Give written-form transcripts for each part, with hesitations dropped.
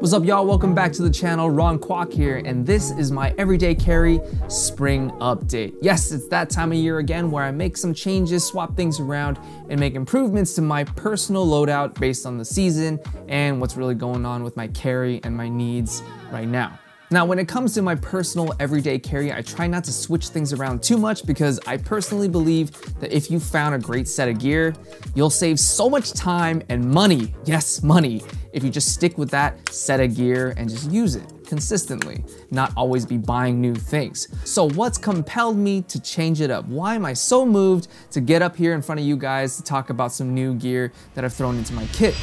What's up, y'all? Welcome back to the channel. Ron Kwok here, and this is my everyday carry spring update. Yes, it's that time of year again where I make some changes, swap things around, and make improvements to my personal loadout based on the season and what's really going on with my carry and my needs right now. Now, when it comes to my personal everyday carry, I try not to switch things around too much because I personally believe that if you found a great set of gear, you'll save so much time and money, yes, money, if you just stick with that set of gear and just use it consistently, not always be buying new things. So what's compelled me to change it up? Why am I so moved to get up here in front of you guys to talk about some new gear that I've thrown into my kit?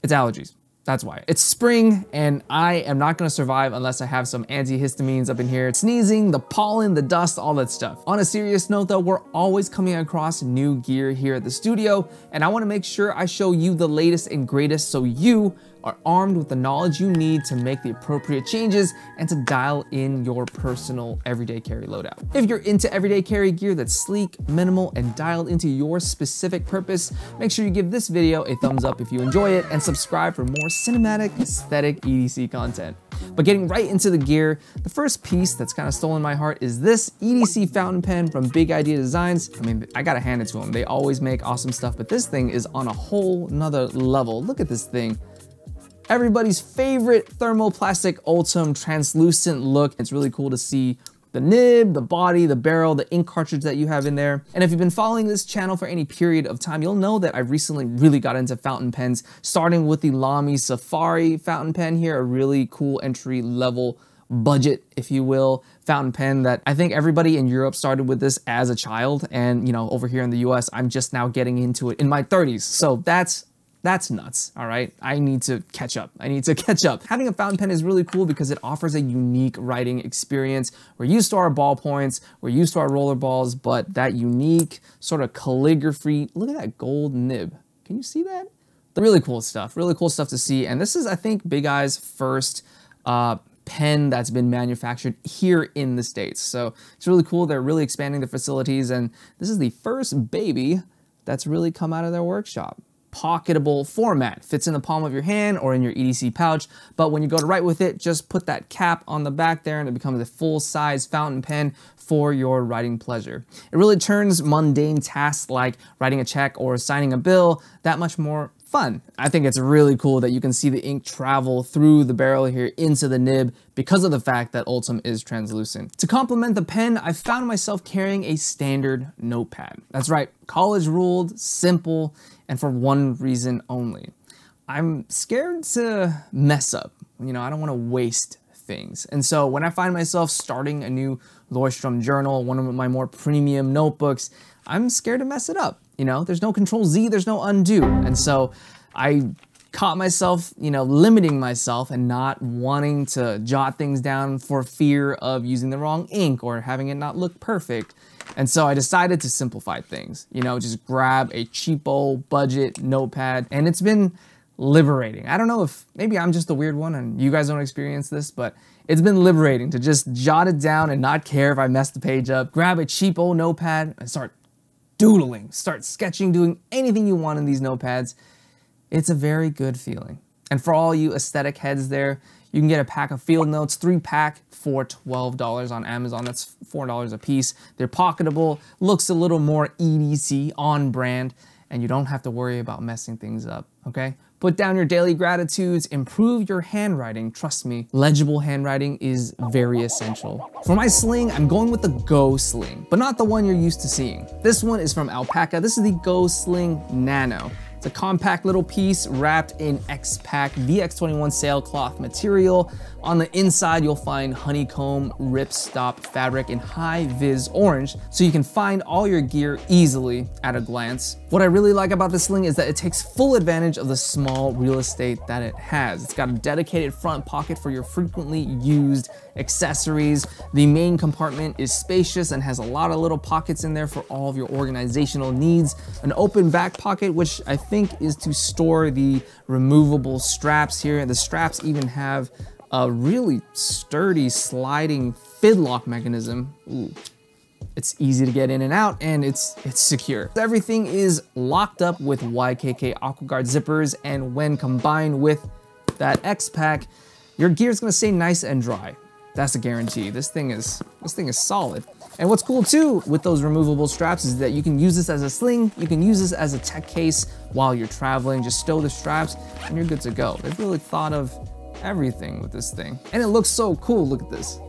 It's allergies. That's why. It's spring and I am not gonna survive unless I have some antihistamines up in here. Sneezing, the pollen, the dust, all that stuff. On a serious note though, we're always coming across new gear here at the studio, and I wanna make sure I show you the latest and greatest so you are armed with the knowledge you need to make the appropriate changes and to dial in your personal everyday carry loadout. If you're into everyday carry gear that's sleek, minimal, and dialed into your specific purpose, make sure you give this video a thumbs up if you enjoy it and subscribe for more cinematic, aesthetic EDC content. But getting right into the gear, the first piece that's kind of stolen my heart is this EDC Fountain Pen from Big Idea Designs. I mean, I gotta hand it to them. They always make awesome stuff, but this thing is on a whole nother level. Look at this thing. Everybody's favorite thermoplastic Ultim translucent look. It's really cool to see the nib, the body, the barrel, the ink cartridge that you have in there. And if you've been following this channel for any period of time, you'll know that I've recently really got into fountain pens, starting with the Lamy Safari fountain pen here, a really cool entry level budget, if you will, fountain pen that I think everybody in Europe started with this as a child. And you know, over here in the US, I'm just now getting into it in my 30s. So that's nuts, all right? I need to catch up. Having a fountain pen is really cool because it offers a unique writing experience. We're used to our ballpoints, we're used to our roller balls, but that unique sort of calligraphy, look at that gold nib. Can you see that? Really cool stuff to see. And this is, I think, Big Eye's first pen that's been manufactured here in the States. So it's really cool. They're really expanding the facilities, and this is the first baby that's really come out of their workshop. Pocketable format, fits in the palm of your hand or in your EDC pouch, but when you go to write with it, just put that cap on the back there and it becomes a full-size fountain pen for your writing pleasure. It really turns mundane tasks like writing a check or signing a bill that much more fun. I think it's really cool that you can see the ink travel through the barrel here into the nib because of the fact that Ultim is translucent. To complement the pen, I found myself carrying a standard notepad. That's right, college ruled, simple, and for one reason only. I'm scared to mess up. You know, I don't want to waste things. And so when I find myself starting a new Leuchtturm journal, one of my more premium notebooks, I'm scared to mess it up. You know, there's no Control Z, there's no undo. And so I caught myself, you know, limiting myself and not wanting to jot things down for fear of using the wrong ink or having it not look perfect. And so I decided to simplify things, you know, just grab a cheapo budget notepad, and it's been liberating. I don't know if maybe I'm just the weird one and you guys don't experience this, but it's been liberating to just jot it down and not care if I mess the page up. Grab a cheapo notepad and start doodling, start sketching, doing anything you want in these notepads. It's a very good feeling. And for all you aesthetic heads there, you can get a pack of field notes, 3-pack for $12 on Amazon. That's $4 a piece. They're pocketable, looks a little more EDC on brand, and you don't have to worry about messing things up, okay? Put down your daily gratitudes, improve your handwriting. Trust me, legible handwriting is very essential. For my sling, I'm going with the Go Sling, but not the one you're used to seeing. This one is from ALPAKA. This is the Go Sling Nano. It's a compact little piece wrapped in X-Pack VX21 sailcloth material. On the inside, you'll find honeycomb ripstop fabric in high-vis orange, so you can find all your gear easily at a glance. What I really like about this sling is that it takes full advantage of the small real estate that it has. It's got a dedicated front pocket for your frequently used accessories. The main compartment is spacious and has a lot of little pockets in there for all of your organizational needs. An open back pocket, which I think is to store the removable straps here. The straps even have a really sturdy sliding fidlock mechanism. Ooh. It's easy to get in and out, and it's secure. Everything is locked up with YKK AquaGuard zippers, and when combined with that X-Pack, your gear is gonna stay nice and dry. That's a guarantee. This thing is solid. And what's cool too with those removable straps is that you can use this as a sling, you can use this as a tech case while you're traveling. Just stow the straps and you're good to go. They've really thought of everything with this thing. And it looks so cool, look at this.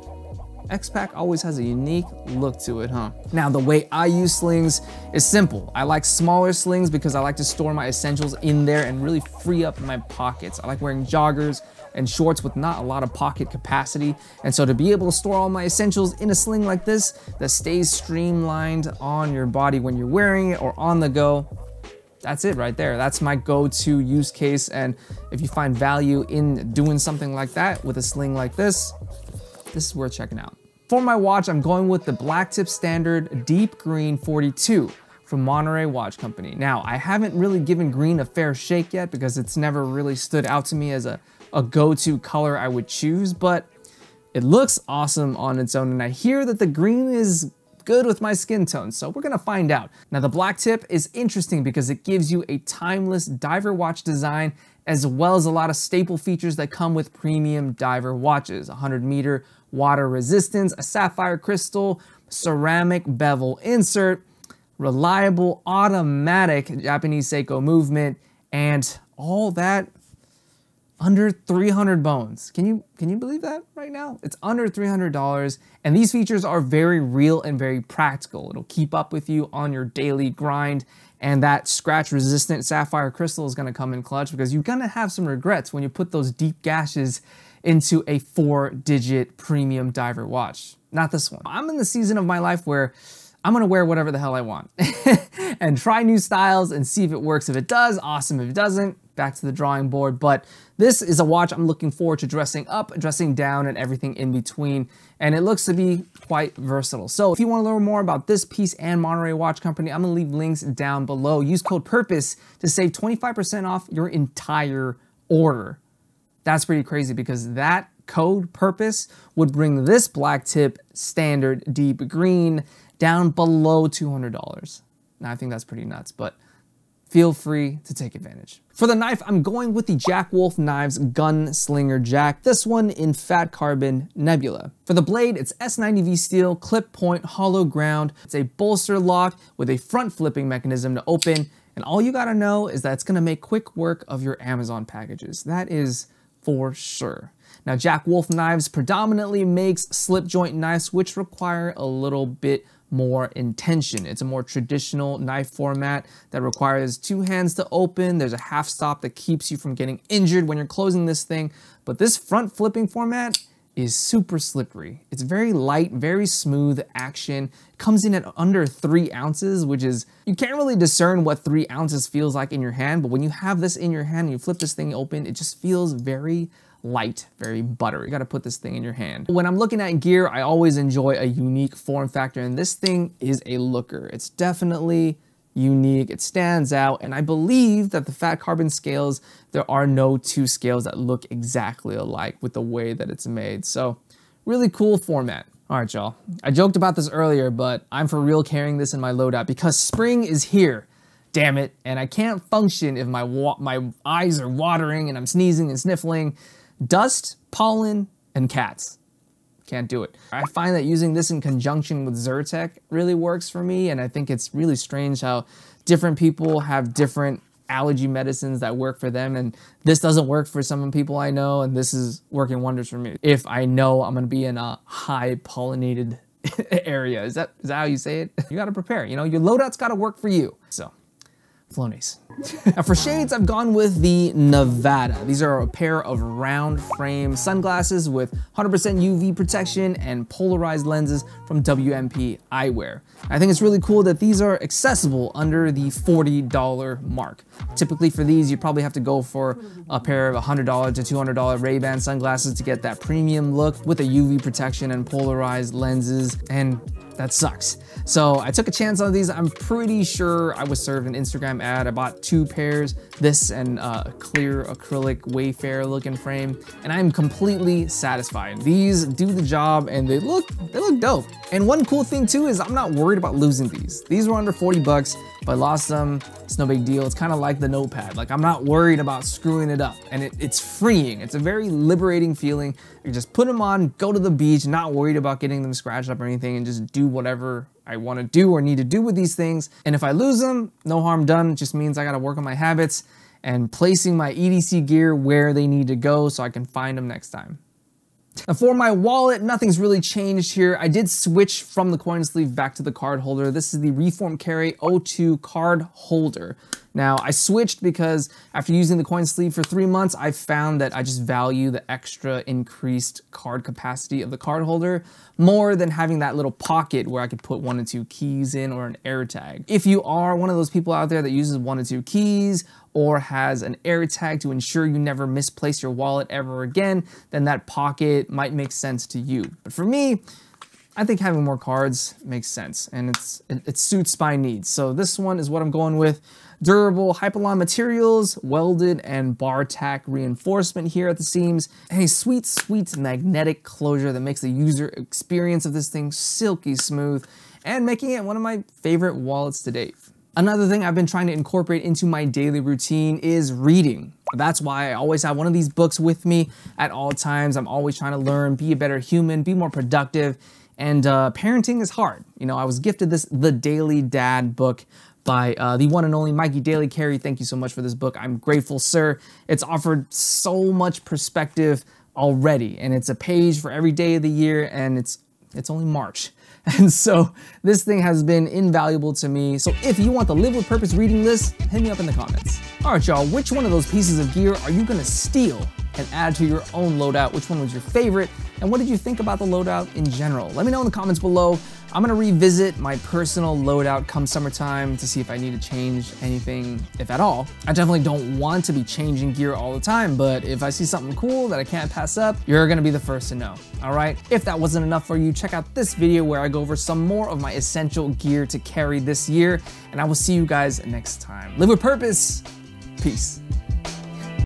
X-Pac always has a unique look to it, huh? Now, the way I use slings is simple. I like smaller slings because I like to store my essentials in there and really free up my pockets. I like wearing joggers and shorts with not a lot of pocket capacity. And so to be able to store all my essentials in a sling like this that stays streamlined on your body when you're wearing it or on the go, that's it right there. That's my go-to use case. And if you find value in doing something like that with a sling like this is worth checking out. For my watch, I'm going with the Black Tip Standard Deep Green 42 from Monterey Watch Company. Now, I haven't really given green a fair shake yet because it's never really stood out to me as a go-to color I would choose, but it looks awesome on its own. And I hear that the green is good with my skin tone, so we're gonna find out. Now, the black tip is interesting because it gives you a timeless diver watch design as well as a lot of staple features that come with premium diver watches. 100-meter water resistance, a sapphire crystal, ceramic bevel insert, reliable automatic Japanese Seiko movement, and all that under 300 bones. Can you believe that right now? It's under $300, and these features are very real and very practical. It'll keep up with you on your daily grind, and that scratch-resistant sapphire crystal is gonna come in clutch because you're gonna have some regrets when you put those deep gashes into a 4-digit premium diver watch. Not this one. I'm in the season of my life where I'm gonna wear whatever the hell I want and try new styles and see if it works. If it does, awesome. If it doesn't, back to the drawing board. But this is a watch I'm looking forward to dressing up, dressing down, and everything in between. And it looks to be quite versatile. So if you want to learn more about this piece and Monterey Watch Company, I'm gonna leave links down below. Use code PURPOSE to save 25% off your entire order. That's pretty crazy because that code PURPOSE would bring this black tip standard deep green down below $200. Now I think that's pretty nuts, but feel free to take advantage. For the knife, I'm going with the Jack Wolf Knives Gunslinger Jack, this one in Fat Carbon Nebula. For the blade, it's S90V steel, clip point, hollow ground. It's a bolster lock with a front flipping mechanism to open, and all you gotta know is that it's gonna make quick work of your Amazon packages. That is for sure. Now, Jack Wolf Knives predominantly makes slip joint knives, which require a little bit more intention. It's a more traditional knife format that requires 2 hands to open. There's a half stop that keeps you from getting injured when you're closing this thing. But this front flipping format is super slippery. It's very light, very smooth action. It comes in at under 3 ounces, which is, you can't really discern what 3 ounces feels like in your hand, but when you have this in your hand and you flip this thing open, it just feels very light, very buttery. You gotta put this thing in your hand. When I'm looking at gear, I always enjoy a unique form factor, and this thing is a looker. It's definitely unique, it stands out, and I believe that the Fat Carbon scales, there are no 2 scales that look exactly alike with the way that it's made. So, really cool format. All right, y'all. I joked about this earlier, but I'm for real carrying this in my loadout because spring is here. Damn it, and I can't function if my eyes are watering and I'm sneezing and sniffling. Dust, pollen, and cats. Can't do it. I find that using this in conjunction with Zyrtec really works for me, and I think it's really strange how different people have different allergy medicines that work for them, and this doesn't work for some people I know, and this is working wonders for me. If I know I'm gonna be in a high pollinated area. Is that how you say it? You gotta prepare, you know, your loadout's gotta work for you. So, Flonies. Now for shades, I've gone with the Nevada. These are a pair of round frame sunglasses with 100% UV protection and polarized lenses from WMP Eyewear. I think it's really cool that these are accessible under the $40 mark. Typically for these, you'd probably have to go for a pair of $100 to $200 Ray-Ban sunglasses to get that premium look with the UV protection and polarized lenses. And that sucks. So I took a chance on these. I'm pretty sure I was served an Instagram ad. I bought 2 pairs, this and a clear acrylic Wayfair looking frame, and I'm completely satisfied. These do the job and they look dope. And one cool thing too is I'm not worried about losing these. These were under 40 bucks. If I lost them, it's no big deal. It's kind of like the notepad. Like, I'm not worried about screwing it up, and it's freeing. It's a very liberating feeling. You just put them on, go to the beach, not worried about getting them scratched up or anything, and just do whatever I want to do or need to do with these things. And if I lose them, no harm done. It just means I got to work on my habits and placing my EDC gear where they need to go so I can find them next time. Now for my wallet, nothing's really changed here. I did switch from the coin sleeve back to the card holder. This is the Reform Carry 02 card holder. Now I switched because after using the coin sleeve for 3 months, I found that I just value the extra increased card capacity of the card holder more than having that little pocket where I could put 1 or 2 keys in or an air tag. If you are one of those people out there that uses 1 or 2 keys or has an air tag to ensure you never misplace your wallet ever again, then that pocket might make sense to you. But for me, I think having more cards makes sense, and it suits my needs. So this one is what I'm going with. Durable Hypalon materials, welded and bar tack reinforcement here at the seams, and a sweet, sweet magnetic closure that makes the user experience of this thing silky smooth and making it one of my favorite wallets to date. Another thing I've been trying to incorporate into my daily routine is reading. That's why I always have one of these books with me at all times. I'm always trying to learn, be a better human, be more productive, and parenting is hard. You know, I was gifted this The Daily Dad book by the one and only Mikey Daily Carey. Thank you so much for this book. I'm grateful, sir. It's offered so much perspective already, and it's a page for every day of the year, and it's only March. And so this thing has been invaluable to me. So if you want the Live with Purpose reading list, hit me up in the comments. All right, y'all, which one of those pieces of gear are you gonna steal and add to your own loadout? Which one was your favorite? And what did you think about the loadout in general? Let me know in the comments below. I'm gonna revisit my personal loadout come summertime to see if I need to change anything, if at all. I definitely don't want to be changing gear all the time, but if I see something cool that I can't pass up, you're gonna be the first to know, all right? If that wasn't enough for you, check out this video where I go over some more of my essential gear to carry this year, and I will see you guys next time. Live with purpose, peace.